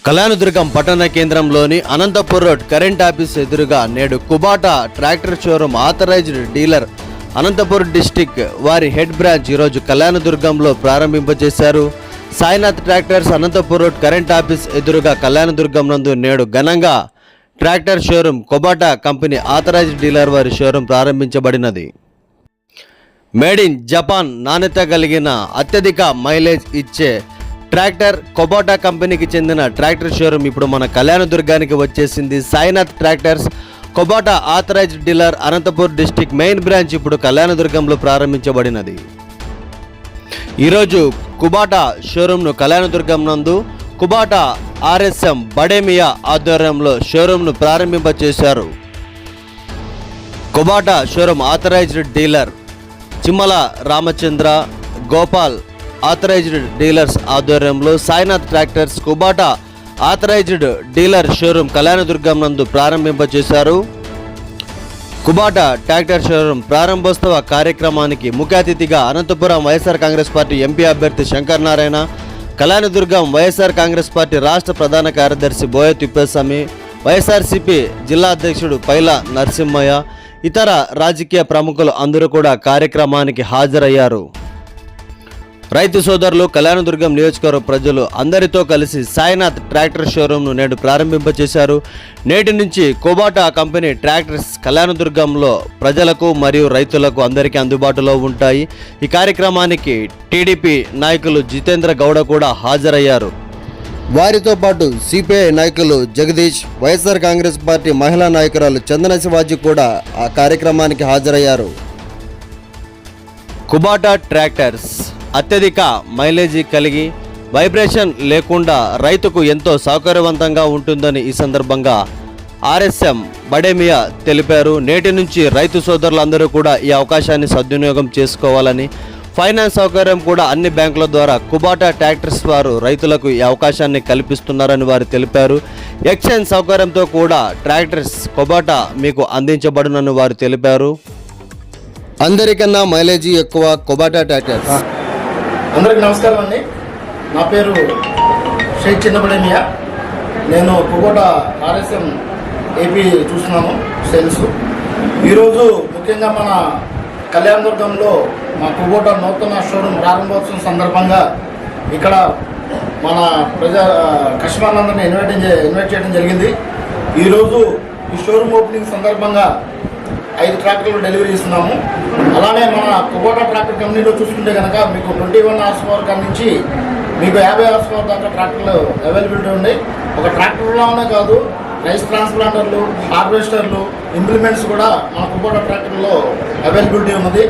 కళ్యాణదుర్గం పట్టణ కేంద్రంలోని Anantapur road current office ఎదురుగా నేడు Kubota tractor showroom authorized dealer Anantapur district వారి హెడ్ బ్రాంచ్ ఈరోజు కళ్యాణదుర్గంలో ప్రారంభింపజేశారు. Sainath tractors Anantapur road current office ఎదురుగా కళ్యాణదుర్గం నందు నేడు ఘనంగా tractor showroom Kubota company authorized dealer వారి షోరూమ్ ప్రారంభించబడినది. మేడ్ ఇన్ జపాన్ నాణ్యత కలిగిన అత్యధిక మైలేజ్ ఇచ్చే ట్రాక్టర్ కుబాటా కంపెనీకి చెందిన ట్రాక్టర్ షోరూమ్ ఇప్పుడు మన కళ్యాణదుర్గానికి వచ్చేసింది. Sainath tractors Kubota authorized dealer Anantapur district main branch ఇప్పుడు కళ్యాణదుర్గంలో ప్రారంభించబడినది. ఈరోజు కుబాటా షోరూమ్ను కళ్యాణదుర్గం నందు కుబాటా ఆర్ఎస్ఎం బడేమియా ఆధ్వర్యంలో షోరూమ్ను ప్రారంభింపచేశారు. Kubota showroom authorized dealer Chimmala Ramachandra Gopal authorized dealers ఆధ్వర్యంలో Sainath tractors Kubota authorized dealer showroom Kalyanadurgam నందు ప్రారంభింపచేశారు. కుబాటా ట్రాక్టర్ షోరూమ్ ప్రారంభోత్సవ కార్యక్రమానికి ముఖ్య అతిథిగా Anantapuram YSR Congress party MP అభ్యర్థి శంకర్ నారాయణ, కళ్యాణదుర్గం వైఎస్ఆర్ కాంగ్రెస్ పార్టీ రాష్ట్ర ప్రధాన కార్యదర్శి బోయ తిప్పేస్వామి, వైఎస్ఆర్సీపీ జిల్లా అధ్యక్షుడు పైల నరసింహయ్య, ఇతర రాజకీయ ప్రముఖులు అందరూ కూడా కార్యక్రమానికి హాజరయ్యారు. రైతు సోదరులు, కళ్యాణదుర్గం నియోజకవర్గ ప్రజలు అందరితో కలిసి సాయినాథ్ ట్రాక్టర్ షోరూమ్ను నేడు ప్రారంభింపచేశారు. నేటి నుంచి కుబాటా కంపెనీ ట్రాక్టర్స్ కళ్యాణదుర్గంలో ప్రజలకు మరియు రైతులకు అందరికీ అందుబాటులో ఉంటాయి. ఈ కార్యక్రమానికి టీడీపీ నాయకులు జితేంద్ర గౌడ కూడా హాజరయ్యారు. వారితో పాటు సిపిఐ నాయకులు జగదీష్, వైఎస్ఆర్ కాంగ్రెస్ పార్టీ మహిళా నాయకురాలు చందన శివాజీ కూడా ఆ కార్యక్రమానికి హాజరయ్యారు. కుబాటా ట్రాక్టర్స్ అత్యధిక మైలేజీ కలిగి వైబ్రేషన్ లేకుండా రైతుకు ఎంతో సౌకర్యవంతంగా ఉంటుందని ఈ సందర్భంగా ఆర్ఎస్ఎం బడేమియా తెలిపారు. నేటి నుంచి రైతు సోదరులందరూ కూడా ఈ అవకాశాన్ని సద్వినియోగం చేసుకోవాలని, ఫైనాన్స్ సౌకర్యం కూడా అన్ని బ్యాంకుల ద్వారా కుబాటా ట్రాక్టర్స్ వారు రైతులకు ఈ అవకాశాన్ని కల్పిస్తున్నారని వారు తెలిపారు. ఎక్స్చేంజ్ సౌకర్యంతో కూడా ట్రాక్టర్స్ కుబాటా మీకు అందించబడునని వారు తెలిపారు. అందరికన్నా మైలేజీ ఎక్కువ కుబాటా ట్రాక్టర్స్. అందరికీ నమస్కారం అండి. నా పేరు షేక్ చిన్నబడేమియా. నేను కుబాటా ఆర్ఎస్ఎం ఏపీ చూస్తున్నాను సేల్స్. ఈరోజు ముఖ్యంగా మన కళ్యాణదుర్గంలో మా కుబాటా నూతన షోరూమ్ ప్రారంభోత్సవం సందర్భంగా ఇక్కడ మన కస్టమర్లందరినీ ఇన్వైట్ చేయడం జరిగింది. ఈరోజు ఈ షోరూమ్ ఓపెనింగ్ సందర్భంగా 5 ట్రాక్టర్లు డెలివరీ ఇస్తున్నాము. అలానే మన కుబాటా ట్రాక్టర్ కంపెనీలో చూసుకుంటే కనుక మీకు 21 హార్స్ పవర్ కాడ నుంచి మీకు 50 హార్స్ పవర్ దాకా ట్రాక్టర్లు అవైలబిలిటీ ఉంది. ఒక ట్రాక్టర్లోనే కాదు, రైస్ ట్రాన్స్ప్లాంటర్లు, హార్వెస్టర్లు, ఇంప్లిమెంట్స్ కూడా మన కుబాటా ట్రాక్టర్లో అవైలబిలిటీ ఉన్నది.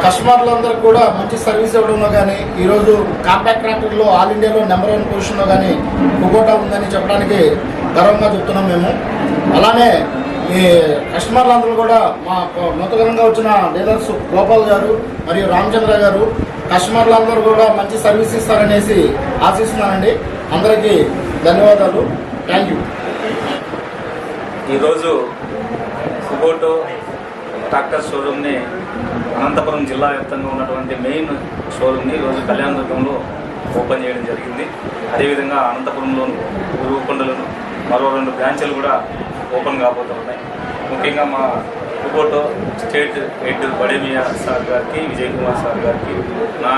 కస్టమర్లందరూ కూడా మంచి సర్వీస్ ఇవ్వడంలో కానీ, ఈరోజు కాంపాక్ట్ ట్రాక్టర్లో ఆల్ ఇండియాలో నెంబర్ 1 పొజిషన్లో కానీ కుబాటా ఉందని చెప్పడానికి గర్వంగా చెప్తున్నాం మేము. అలానే ఈ కస్టమర్లందరూ కూడా మా నూతనంగా వచ్చిన డీలర్స్ గోపాల్ గారు మరియు రామచంద్ర గారు కస్టమర్లందరూ కూడా మంచి సర్వీస్ ఇస్తారనేసి ఆశిస్తున్నానండి. అందరికీ ధన్యవాదాలు. Thank you. ఈరోజు కుబాటా ట్రాక్టర్ షోరూమ్ని అనంతపురం జిల్లా వ్యాప్తంగా ఉన్నటువంటి మెయిన్ షోరూమ్ని ఈరోజు కళ్యాణదుర్గంలో ఓపెన్ చేయడం జరిగింది. అదేవిధంగా అనంతపురంలోను, ఉరువకొండలోను మరో 2 బ్రాంచ్లు కూడా ఓపెన్ కాబోతున్నాయి. ముఖ్యంగా మా కుబాటా స్టేట్ హెడ్ బడేమియా సార్ గారికి, విజయ్ కుమార్ సార్ గారికి, నా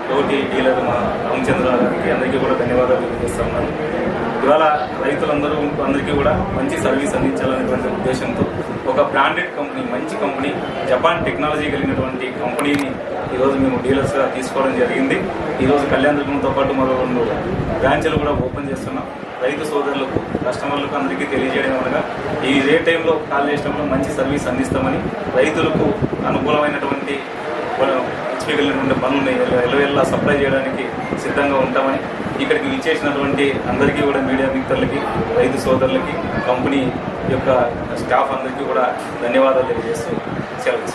తోటి డీలర్ మా రామచంద్ర గారికి అందరికీ కూడా ధన్యవాదాలు తెలియజేస్తున్నాను. ఇవాళ అందరికీ కూడా మంచి సర్వీస్ అందించాలనేటువంటి ఉద్దేశంతో ఒక బ్రాండెడ్ కంపెనీ, మంచి కంపెనీ, జపాన్ టెక్నాలజీ కలిగినటువంటి కంపెనీని ఈరోజు మేము డీలర్స్గా తీసుకోవడం జరిగింది. ఈరోజు కళ్యాణదుర్గంతో పాటు మరో 2 బ్రాంచ్లు కూడా ఓపెన్ చేస్తున్నాం. రైతు సోదరులకు, కస్టమర్లకు అందరికీ తెలియజేయడం అనగా ఈ టైంలో కాల్ చేసినప్పుడు మంచి సర్వీస్ అందిస్తామని, రైతులకు అనుకూలమైనటువంటి హెచ్పికలినటువంటి పనులను ఎల్లవెల్లా సప్లై చేయడానికి సిద్ధంగా ఉంటామని, ఇక్కడికి విచ్చేసినటువంటి అందరికీ కూడా మీడియా మిత్రులకి, రైతు సోదరులకి, కంపెనీ యొక్క స్టాఫ్ అందరికీ కూడా ధన్యవాదాలు తెలియజేస్తూ సెలవు.